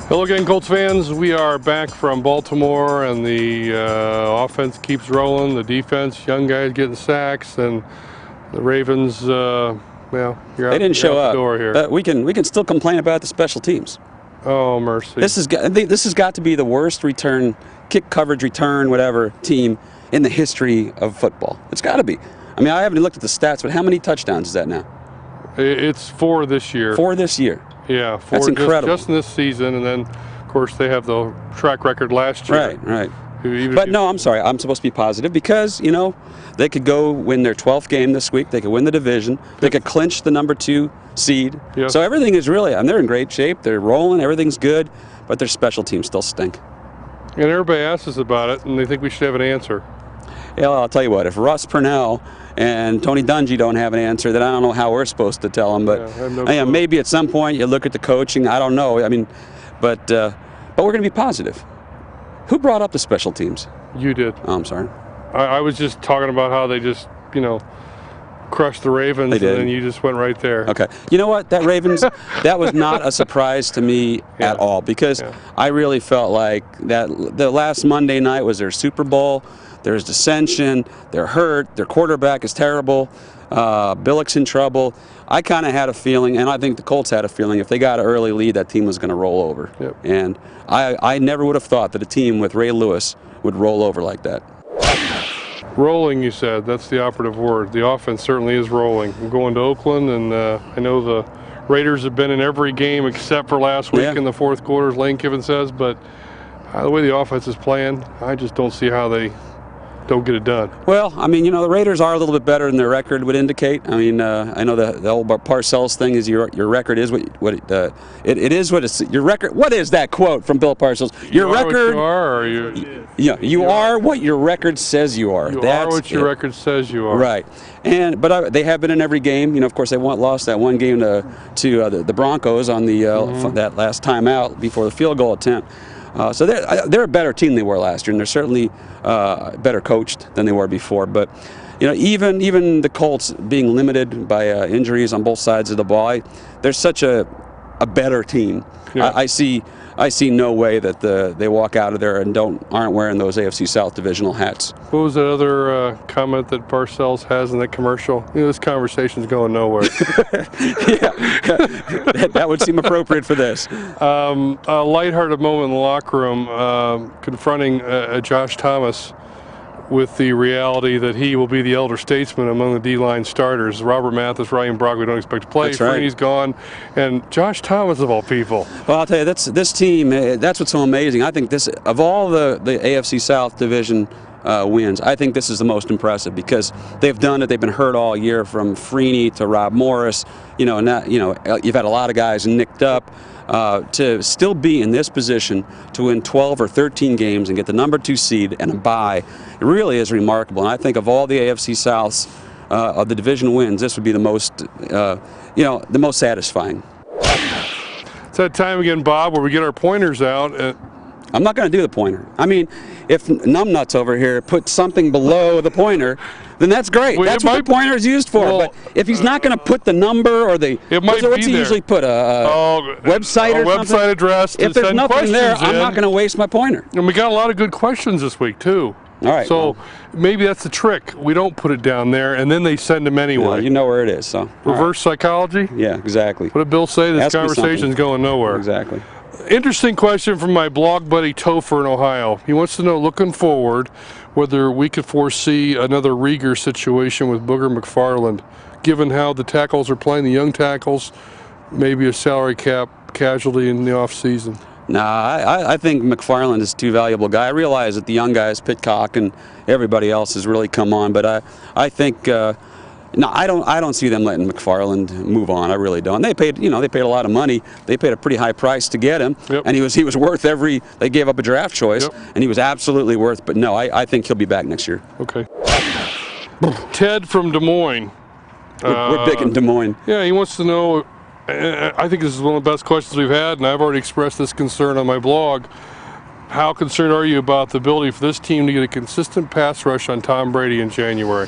Hello again, Colts fans. We are back from Baltimore, and the offense keeps rolling. The defense, young guys getting sacks, and the Ravens, well, they didn't show up. The door here. But we can still complain about the special teams. Oh, mercy. This has got to be the worst kick coverage return, whatever, team in the history of football. It's got to be. I mean, I haven't looked at the stats, but how many touchdowns is that now? It's 4 this year. 4 this year. Yeah, 4. That's incredible. Just in this season, and then, of course, they have the track record last year. Right. But no, I'm sorry. I'm supposed to be positive because, they could go win their 12th game this week. They could win the division. They could clinch the number 2 seed. Yes. So everything is really, they're in great shape. They're rolling. Everything's good. But their special teams still stink. And everybody asks us about it, and they think we should have an answer. Yeah, well, I'll tell you what. If Russ Purnell and Tony Dungy don't have an answer, then I don't know how we're supposed to tell them. But maybe at some point you look at the coaching. I don't know. I mean, but we're going to be positive. Who brought up the special teams? You did. Oh, I'm sorry. I was just talking about how they just, crushed the Ravens, and then you just went right there. Okay. You know what? That Ravens, that was not a surprise to me at all, because I really felt like that the last Monday night was their Super Bowl. There's dissension. They're hurt. Their quarterback is terrible. Billick's in trouble. I kind of had a feeling, and I think the Colts had a feeling, if they got an early lead, that team was going to roll over. Yep. And I never would have thought that a team with Ray Lewis would roll over like that. Rolling, you said. That's the operative word. The offense certainly is rolling. I'm going to Oakland, and I know the Raiders have been in every game except for last week in the fourth quarter, as Lane Kiffin says. But the way the offense is playing, I just don't see how they don't get it done. Well, I mean, the Raiders are a little bit better than their record would indicate. I mean, I know the old Parcells thing is your record is what it is what it's your record. What is that quote from Bill Parcells? Your record. You are, or you. Yeah, you are what your record says you are. You are what your record says you are. Right, but they have been in every game. Of course, they lost that one game to the Broncos on the that last timeout before the field goal attempt. So they're a better team than they were last year, and they're certainly better coached than they were before. But even the Colts being limited by injuries on both sides of the ball, they're such a better team. Yeah. I see no way that they walk out of there and aren't wearing those AFC South divisional hats. What was that other comment that Parcells has in that commercial? This conversation's going nowhere. That would seem appropriate for this. A lighthearted moment in the locker room, confronting Josh Thomas with the reality that he will be the elder statesman among the D-line starters. Robert Mathis, Ryan Brock, we don't expect to play. That's right. Freeney's gone, and Josh Thomas of all people. Well, I'll tell you, this team, that's what's so amazing. I think this, of all the AFC South division wins, I think this is the most impressive, because they've done it. They've been hurt all year, from Freeney to Rob Morris. You've had a lot of guys nicked up. To still be in this position to win 12 or 13 games and get the number 2 seed and a bye, it really is remarkable. And I think of all the AFC Souths of the division wins, this would be the most, the most satisfying. It's that time again, Bob, where we get our pointers out. I'm not going to do the pointer. I mean, if Numbnuts over here put something below the pointer, then that's great. That's what the pointer is used for. Well, but if he's not going to put the number or the, what's he usually put, a website or something? Website address. If there's nothing there, I'm not going to waste my pointer. And we got a lot of good questions this week too. All right. So maybe that's the trick. We don't put it down there, and then they send them anyway. Well, you know where it is. So reverse psychology. Yeah, exactly. What did Bill say? This conversation's going nowhere. Exactly. Interesting question from my blog buddy Topher in Ohio. He wants to know, looking forward, whether we could foresee another Rieger situation with Booger McFarland, given how the tackles are playing, the young tackles, maybe a salary cap casualty in the offseason. Nah, I think McFarland is a too valuable guy. I realize that the young guys, Pitcock and everybody else, has really come on, but I think no, I don't see them letting McFarland move on. I really don't. They paid a lot of money. They paid a pretty high price to get him, and he was worth every. They gave up a draft choice, and he was absolutely worth. But no, I think he'll be back next year. Okay. Ted from Des Moines. We're big in Des Moines. Yeah, he wants to know. I think this is one of the best questions we've had, and I've already expressed this concern on my blog. How concerned are you about the ability for this team to get a consistent pass rush on Tom Brady in January?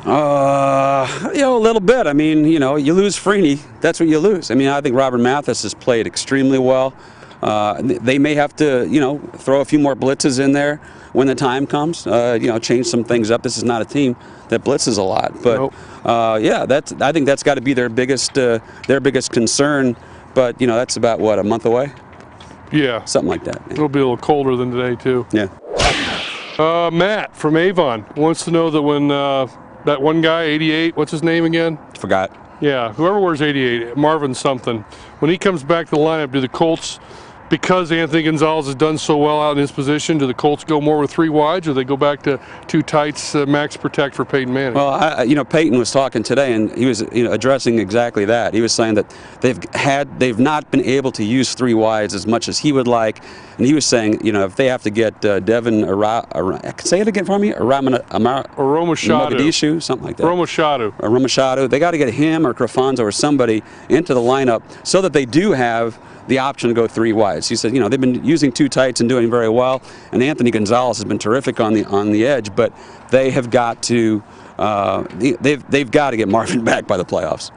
A little bit. I mean, you lose Freeney, that's what you lose. I mean, I think Robert Mathis has played extremely well. They may have to, throw a few more blitzes in there when the time comes. Change some things up. This is not a team that blitzes a lot, but Nope. I think that's got to be their biggest concern. But that's about what, a month away, Yeah. something like that. It'll be a little colder than today too. Yeah. Matt from Avon wants to know that when that one guy, 88, what's his name again? Forgot. Yeah, whoever wears 88, Marvin something. When he comes back to the lineup, do the Colts, because Anthony Gonzalez has done so well out in his position, do the Colts go more with 3 wides, or they go back to 2 tights, max protect for Peyton Manning? Well, Peyton was talking today, and he was addressing exactly that. He was saying that they've not been able to use 3 wides as much as he would like, and he was saying, if they have to get Devin say it again for me, Mogadishu, something like that. Romashadu. They got to get him or Crafonzo or somebody into the lineup so that they do have the option to go 3 wides. He said, they've been using 2 tights and doing very well, and Anthony Gonzalez has been terrific on the edge, but they have got to they've got to get Marvin back by the playoffs.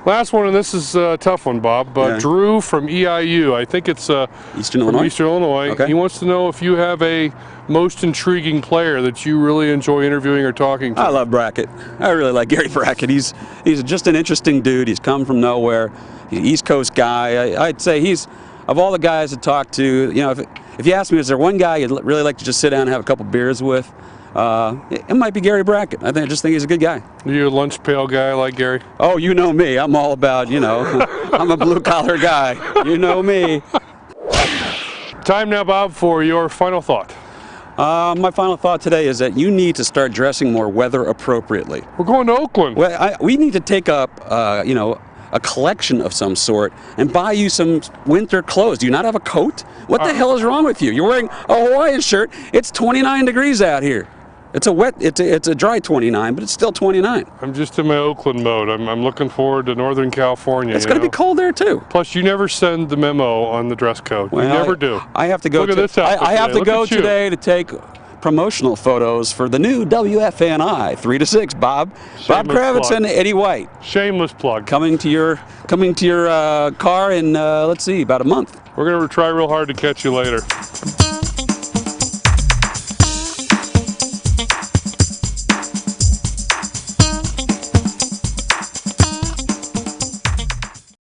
Last one, and this is a tough one, Bob. Drew from EIU, I think it's Eastern from Illinois. Eastern Illinois. Okay. He wants to know if you have a most intriguing player that you really enjoy interviewing or talking to. I love Brackett. I really like Gary Brackett. He's just an interesting dude. He's come from nowhere. He's an East Coast guy. I'd say he's, of all the guys to talk to, if you ask me, is there one guy you'd really like to just sit down and have a couple beers with? It might be Gary Brackett. I just think he's a good guy. Are you a lunch pail guy like Gary? Oh, you know me. I'm all about, I'm a blue-collar guy. You know me. Time now, Bob, for your final thought. My final thought today is that you need to start dressing more weather appropriately. We're going to Oakland. Well, we need to take up, a collection of some sort and buy you some winter clothes. Do you not have a coat? What the hell is wrong with you? You're wearing a Hawaiian shirt. It's 29 degrees out here. It's a dry 29, but it's still 29. I'm just in my Oakland mode. I'm looking forward to Northern California. It's going to be cold there too. Plus, you never send the memo on the dress code. Well, you never do. I have to go. Look at this outfit I have to go today. today to take promotional photos for the new WFNI 3 to 6. Bob Kravitz plug. and Eddie White Shameless plug. coming to your car in let's see, about a month. We're going to try real hard to catch you later.